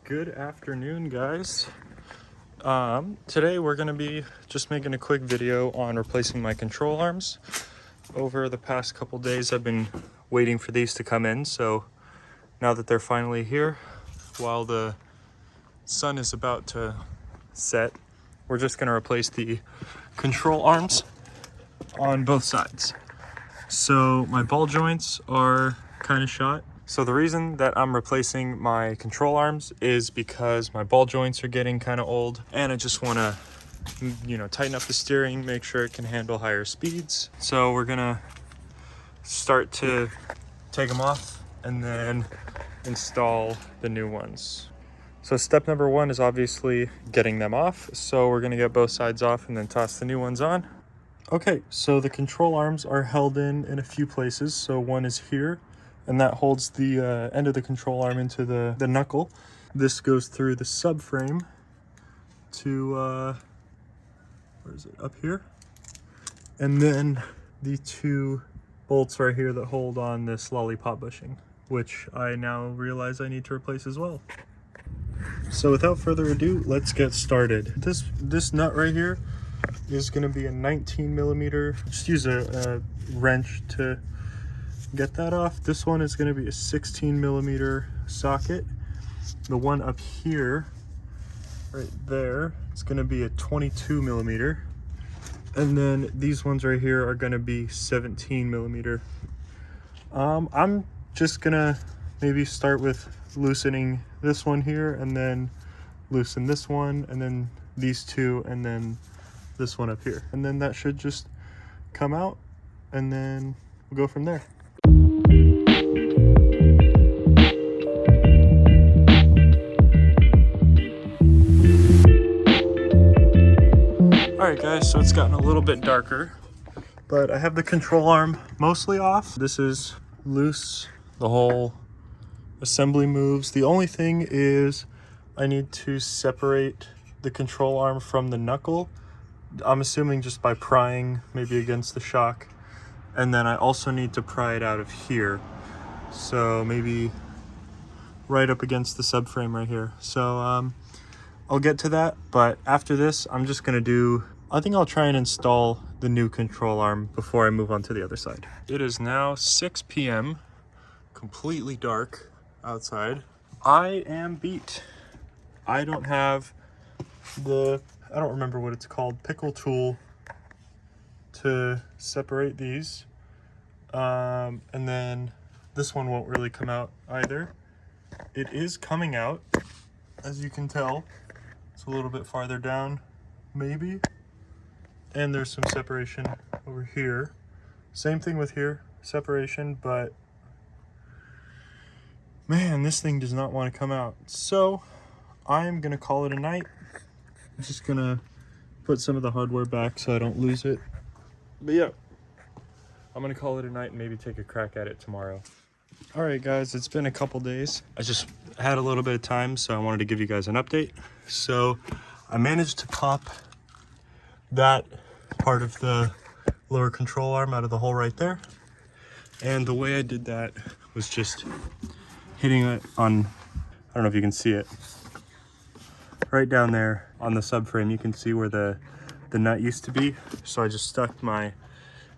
Good afternoon, guys. Today we're going to be just making a quick video on replacing my control arms. Over the past couple days I've been waiting for these to come in, so now that they're finally here, while the sun is about to set, we're just going to replace the control arms on both sides. So my ball joints are kind of shot. So the reason that I'm replacing my control arms is because my ball joints are getting kind of old and I just want to, tighten up the steering, make sure it can handle higher speeds. So we're gonna start to take them off and then install the new ones. So step number one is obviously getting them off. So we're gonna get both sides off and then toss the new ones on. Okay, so the control arms are held in a few places. So one is here, and that holds the end of the control arm into the knuckle. This goes through the subframe to, where is it, up here? And then the two bolts right here that hold on this lollipop bushing, which I now realize I need to replace as well. So without further ado, let's get started. This nut right here is gonna be a 19 millimeter. Just use a wrench to get that off. This one is going to be a 16 millimeter socket. The one up here, right there, it's going to be a 22 millimeter. And then these ones right here are going to be 17 millimeter. I'm just going to maybe start with loosening this one here and then loosen this one and then these two and then this one up here. And then that should just come out and then we'll go from there. Alright guys, so it's gotten a little bit darker, but I have the control arm mostly off. This is loose, the whole assembly moves. The only thing is I need to separate the control arm from the knuckle. I'm assuming just by prying maybe against the shock. And then I also need to pry it out of here. So maybe right up against the subframe right here. So I'll get to that, but after this, I'm just gonna I think I'll try and install the new control arm before I move on to the other side. It is now 6 p.m., completely dark outside. I am beat. I don't have I don't remember what it's called, pickle tool to separate these. And then this one won't really come out either. It is coming out, as you can tell. It's a little bit farther down, maybe. And there's some separation over here. Same thing with here, separation, but man, this thing does not want to come out. So I'm gonna call it a night. I'm just gonna put some of the hardware back so I don't lose it. But yeah, I'm gonna call it a night and maybe take a crack at it tomorrow. All right guys, it's been a couple days. I just had a little bit of time, so I wanted to give you guys an update. So I managed to pop that part of the lower control arm out of the hole right there. And the way I did that was just hitting it on, I don't know if you can see it, right down there on the subframe. You can see where the nut used to be. So I just stuck my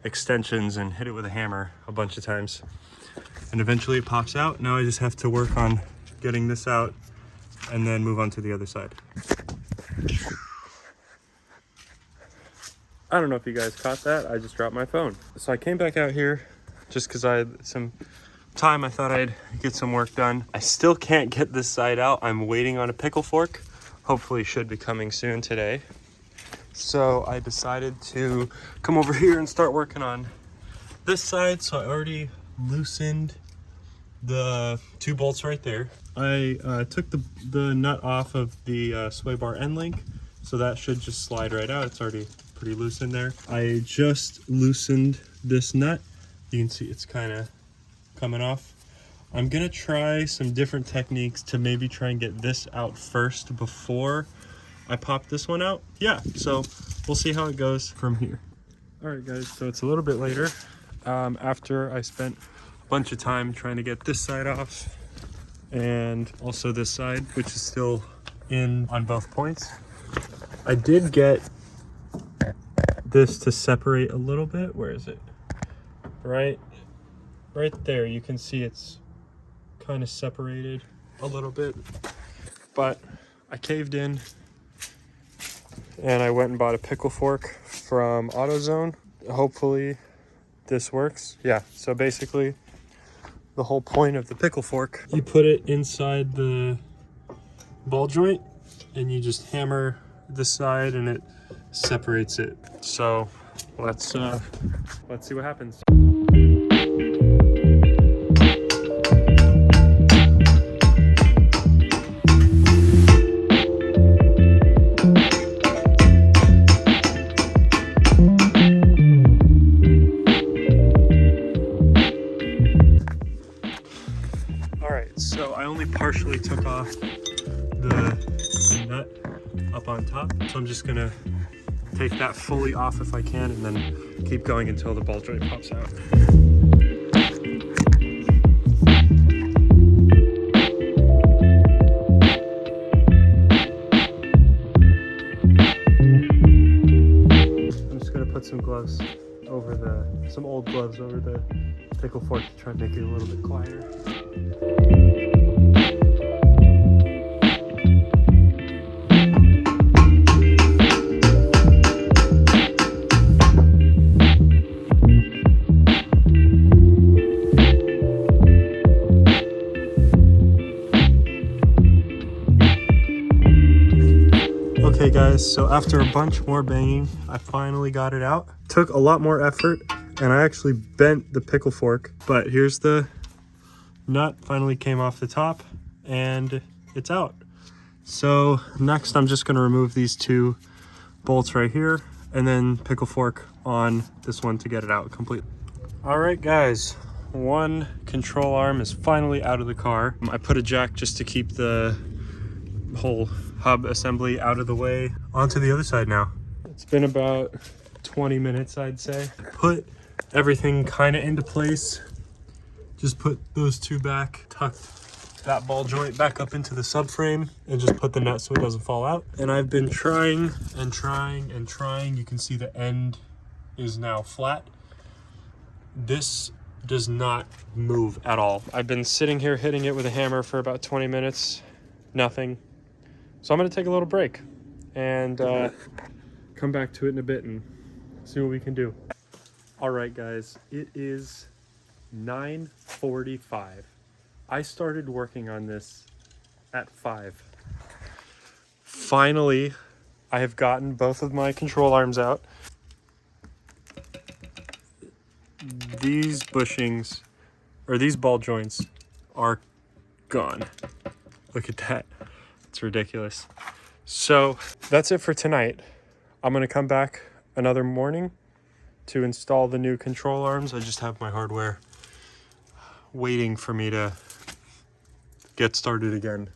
extensions and hit it with a hammer a bunch of times. And eventually it pops out. Now I just have to work on getting this out and then move on to the other side. I don't know if you guys caught that. I just dropped my phone. So I came back out here just because I had some time. I thought I'd get some work done. I still can't get this side out. I'm waiting on a pickle fork. Hopefully should be coming soon today. So I decided to come over here and start working on this side. So I already loosened the two bolts right there. I took the nut off of the sway bar end link, so that should just slide right out. It's already pretty loose in there. I just loosened this nut. You can see it's kind of coming off. I'm gonna try some different techniques to maybe try and get this out first before I pop this one out. Yeah, so we'll see how it goes from here. All right guys, so it's a little bit later. After I spent a bunch of time trying to get this side off and also this side, which is still in on both points. I did get this to separate a little bit. Where is it? Right there. You can see it's kind of separated a little bit, but I caved in and I went and bought a pickle fork from AutoZone. Hopefully this works. Yeah, so basically the whole point of the pickle fork, you put it inside the ball joint and you just hammer this side and it separates it. So let's see what happens. All right, so I only partially took off the nut up on top, so I'm just gonna take that fully off if I can and then keep going until the ball joint pops out. I'm just gonna put some gloves over some old gloves over the pickle fork to try and make it a little bit quieter. Okay guys, so after a bunch more banging, I finally got it out. Took a lot more effort and I actually bent the pickle fork, but here's the nut, finally came off the top and it's out. So next I'm just gonna remove these two bolts right here and then pickle fork on this one to get it out completely. All right guys, one control arm is finally out of the car. I put a jack just to keep the whole hub assembly out of the way. Onto the other side now. It's been about 20 minutes, I'd say. Put everything kind of into place. Just put those two back, tucked that ball joint back up into the subframe, and just put the nut so it doesn't fall out. And I've been trying and trying and trying. You can see the end is now flat. This does not move at all. I've been sitting here hitting it with a hammer for about 20 minutes, nothing. So I'm gonna take a little break and come back to it in a bit and see what we can do. All right guys, it is 9:45. I started working on this at 5. Finally, I have gotten both of my control arms out. These bushings, or these ball joints, are gone. Look at that. It's ridiculous. So that's it for tonight. I'm gonna come back another morning to install the new control arms. I just have my hardware waiting for me to get started again.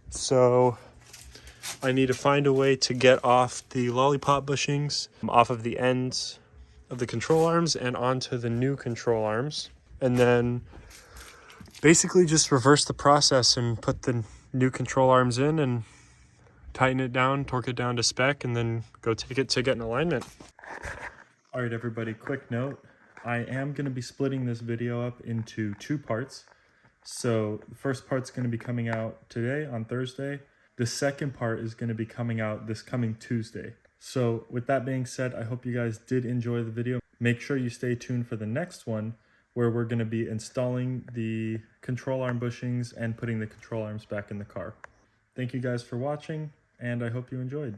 So I need to find a way to get off the lollipop bushings off of the ends of the control arms and onto the new control arms. And then basically just reverse the process and put the new control arms in and tighten it down, torque it down to spec, and then go take it to get an alignment. All right, everybody, quick note. I am gonna be splitting this video up into 2 parts. So the first part's gonna be coming out today on Thursday. The second part is gonna be coming out this coming Tuesday. So with that being said, I hope you guys did enjoy the video. Make sure you stay tuned for the next one where we're gonna be installing the control arm bushings and putting the control arms back in the car. Thank you guys for watching, and I hope you enjoyed.